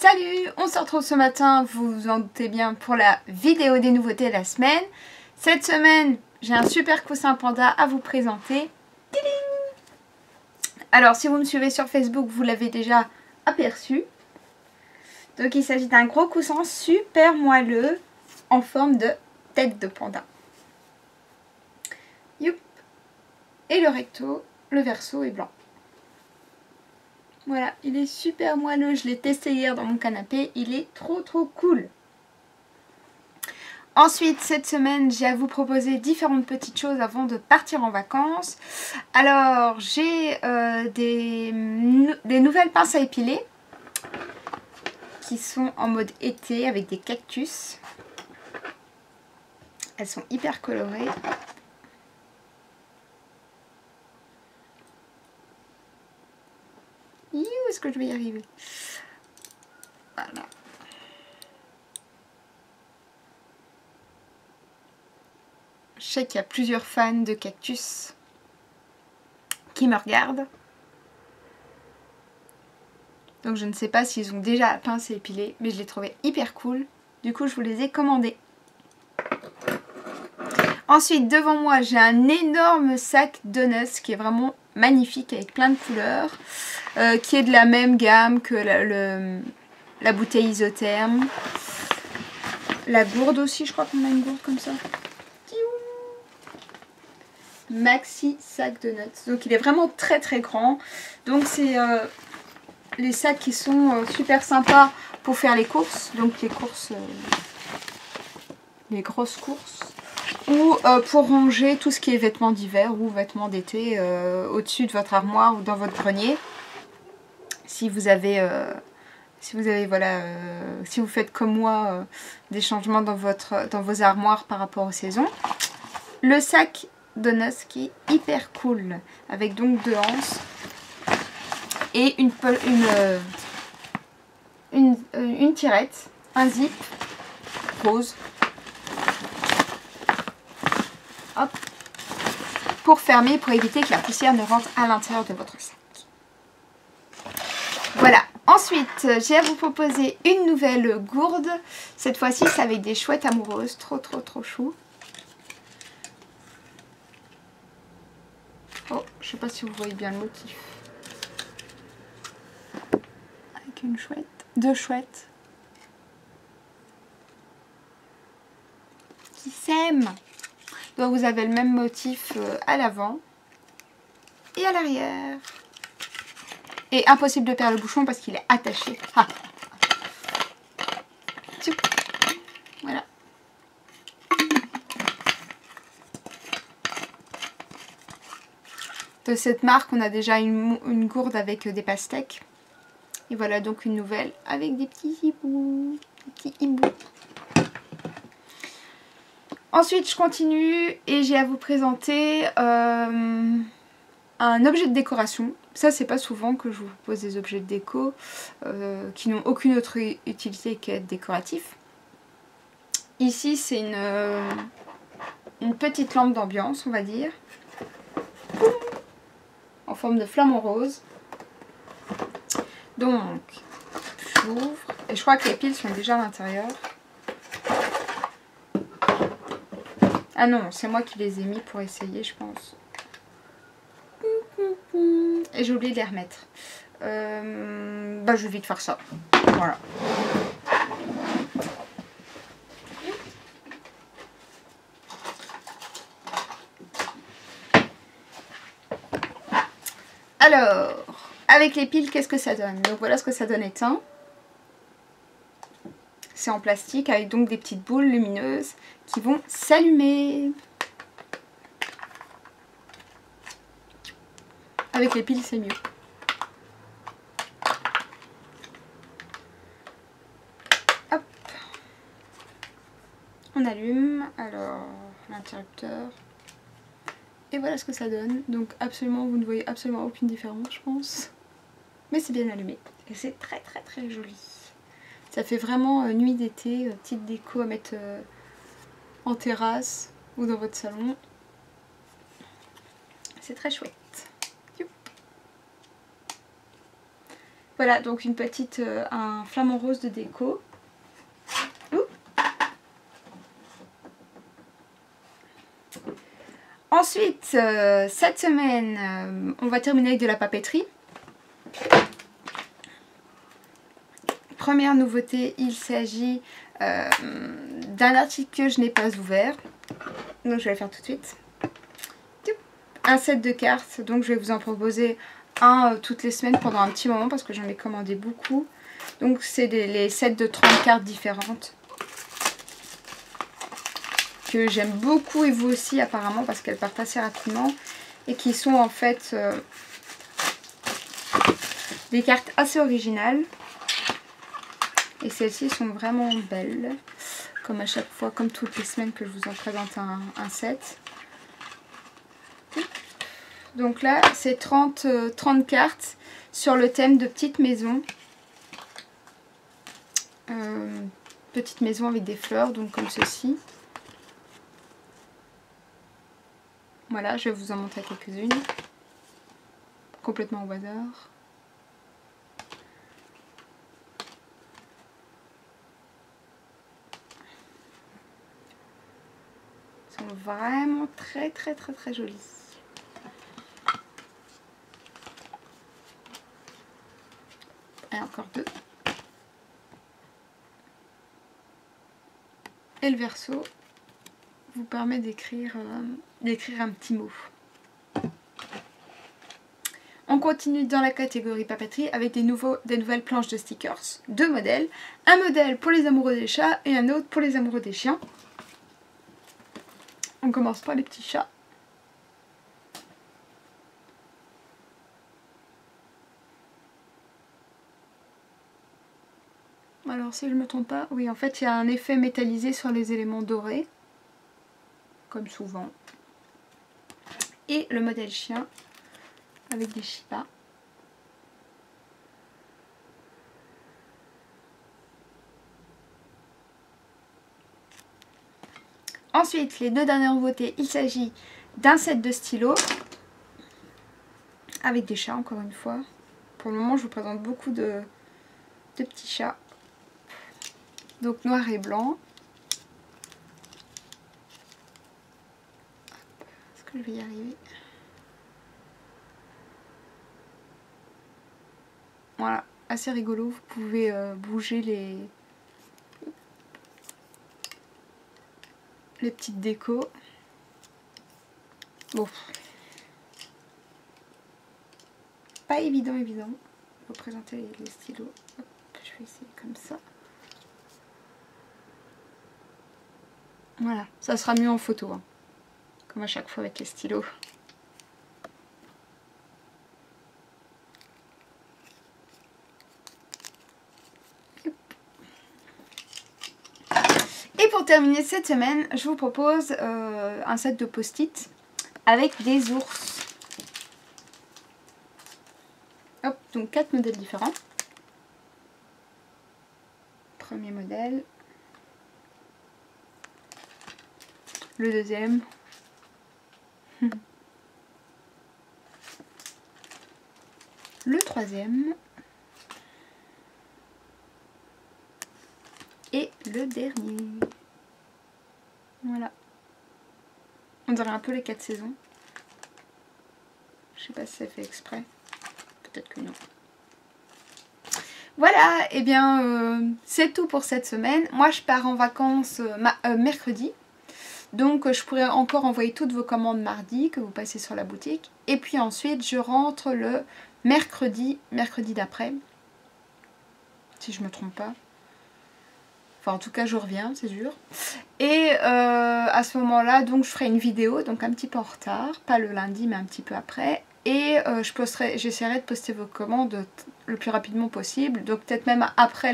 Salut, on se retrouve ce matin, vous vous en doutez bien, pour la vidéo des nouveautés de la semaine. Cette semaine, j'ai un super coussin panda à vous présenter. Alors, si vous me suivez sur Facebook, vous l'avez déjà aperçu. Donc, il s'agit d'un gros coussin super moelleux en forme de tête de panda. Youp. Et le recto, le verso est blanc. Voilà, il est super moelleux, je l'ai testé hier dans mon canapé, il est trop cool. Ensuite, cette semaine, j'ai à vous proposer différentes petites choses avant de partir en vacances. Alors, j'ai des nouvelles pinces à épiler qui sont en mode été avec des cactus. Elles sont hyper colorées. Est-ce que je vais y arriver? Voilà. Je sais qu'il y a plusieurs fans de cactus qui me regardent. Donc je ne sais pas s'ils ont déjà la pince à épiler, mais je les trouvais hyper cool. Du coup, je vous les ai commandés. Ensuite, devant moi, j'ai un énorme sac Donuts qui est vraiment magnifique avec plein de couleurs. Qui est de la même gamme que la bouteille isotherme. La gourde aussi, je crois qu'on a une gourde comme ça. Maxi sac Donuts. Donc il est vraiment très grand. Donc c'est les sacs qui sont super sympas pour faire les courses. Donc les courses, les grosses courses. Ou pour ranger tout ce qui est vêtements d'hiver ou vêtements d'été au-dessus de votre armoire ou dans votre grenier. Si vous avez voilà, si vous faites comme moi des changements dans vos armoires par rapport aux saisons. Le sac Donuts qui est hyper cool avec donc 2 anses et une tirette, un zip rose. Hop, pour fermer, pour éviter que la poussière ne rentre à l'intérieur de votre sac. Voilà. Ensuite, j'ai à vous proposer une nouvelle gourde. Cette fois-ci, c'est avec des chouettes amoureuses. Trop chou. Oh, je sais pas si vous voyez bien le motif. Avec une chouette, 2 chouettes qui s'aiment. Donc vous avez le même motif à l'avant et à l'arrière. Et impossible de perdre le bouchon parce qu'il est attaché. Ah. Voilà. De cette marque, on a déjà une gourde avec des pastèques. Et voilà donc une nouvelle avec des petits hiboux. Des petits hiboux. Ensuite, je continue et j'ai à vous présenter un objet de décoration. Ça, c'est pas souvent que je vous propose des objets de déco qui n'ont aucune autre utilité qu'être décoratifs. Ici, c'est une petite lampe d'ambiance, on va dire, en forme de flamant rose. Donc, j'ouvre et je crois que les piles sont déjà à l'intérieur. Ah non, c'est moi qui les ai mis pour essayer, je pense. Et j'ai oublié de les remettre. Je vais vite faire ça. Voilà. Alors, avec les piles, qu'est-ce que ça donne? Donc voilà ce que ça donne éteint. C'est en plastique avec donc des petites boules lumineuses qui vont s'allumer. Avec les piles, c'est mieux. Hop. On allume. Alors, l'interrupteur. Et voilà ce que ça donne. Donc absolument, vous ne voyez absolument aucune différence, je pense. Mais c'est bien allumé. Et c'est très joli. Ça fait vraiment nuit d'été, petite déco à mettre en terrasse ou dans votre salon. C'est très chouette. Voilà, donc une petite, un flamant rose de déco. Ouh. Ensuite, cette semaine, on va terminer avec de la papeterie. Première nouveauté, il s'agit d'un article que je n'ai pas ouvert. Donc je vais le faire tout de suite. Un set de cartes, donc je vais vous en proposer un toutes les semaines pendant un petit moment parce que j'en ai commandé beaucoup. Donc c'est les sets de 30 cartes différentes que j'aime beaucoup et vous aussi apparemment parce qu'elles partent assez rapidement et qui sont en fait des cartes assez originales. Et celles-ci sont vraiment belles, comme à chaque fois, comme toutes les semaines que je vous en présente un set. Donc là, c'est 30 cartes sur le thème de petite maison. Petite maison avec des fleurs, donc comme ceci. Voilà, je vais vous en montrer quelques-unes. Complètement au hasard. Elles sont vraiment très jolies. Et encore deux. Et le verso vous permet d'écrire un petit mot. On continue dans la catégorie papeterie avec des nouvelles planches de stickers. Deux modèles. Un modèle pour les amoureux des chats et un autre pour les amoureux des chiens. On commence par les petits chats. Alors si je ne me trompe pas, oui en fait il y a un effet métallisé sur les éléments dorés. Comme souvent. Et le modèle chien avec des Shiba. Ensuite, les deux dernières nouveautés, il s'agit d'un set de stylos avec des chats encore une fois. Pour le moment, je vous présente beaucoup de petits chats. Donc noir et blanc. Est-ce que je vais y arriver? Voilà, assez rigolo. Vous pouvez bouger les petites décos. Bon. Pas évident. Je vais vous présenter les stylos. Hop, je vais essayer comme ça. Voilà, ça sera mieux en photo. Hein. Comme à chaque fois avec les stylos. Et pour terminer cette semaine, je vous propose un set de post-it avec des ours. Hop, donc 4 modèles différents. Premier modèle. Le deuxième. Le troisième. Et le dernier. Voilà. On dirait un peu les 4 saisons. Je sais pas si c'est fait exprès. Peut-être que non. Voilà, et bien c'est tout pour cette semaine. Moi je pars en vacances mercredi. Donc je pourrais encore envoyer toutes vos commandes mardi que vous passez sur la boutique. Et puis ensuite je rentre le mercredi d'après. Si je me trompe pas. Enfin en tout cas je reviens, c'est sûr. Et à ce moment-là, donc je ferai une vidéo, donc un petit peu en retard. Pas le lundi mais un petit peu après. Et j'essaierai de poster vos commandes le plus rapidement possible. Donc peut-être même après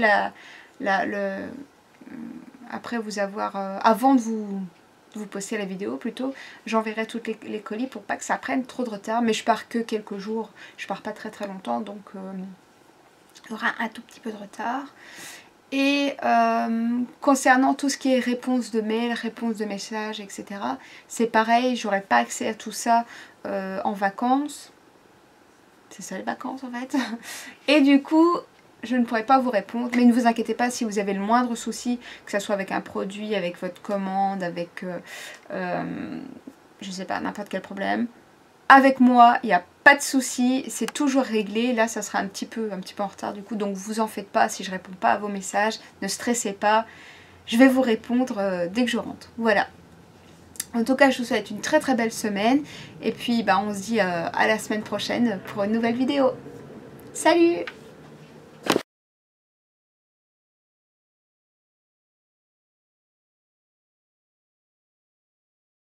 après vous avoir... avant de vous poster la vidéo plutôt, j'enverrai tous les colis pour pas que ça prenne trop de retard. Mais je pars que quelques jours, je pars pas très longtemps, donc il y aura un tout petit peu de retard. Et concernant tout ce qui est réponse de mail, réponse de messages, etc. c'est pareil, j'aurai pas accès à tout ça en vacances. C'est ça les vacances en fait. Et du coup, je ne pourrai pas vous répondre. Mais ne vous inquiétez pas si vous avez le moindre souci, que ce soit avec un produit, avec votre commande, avec, je sais pas, n'importe quel problème. Avec moi, il n'y a pas de souci, c'est toujours réglé. Là, ça sera un petit peu en retard du coup. Donc vous en faites pas si je réponds pas à vos messages. Ne stressez pas. Je vais vous répondre dès que je rentre. Voilà. En tout cas, je vous souhaite une très très belle semaine. Et puis, on se dit à la semaine prochaine pour une nouvelle vidéo. Salut!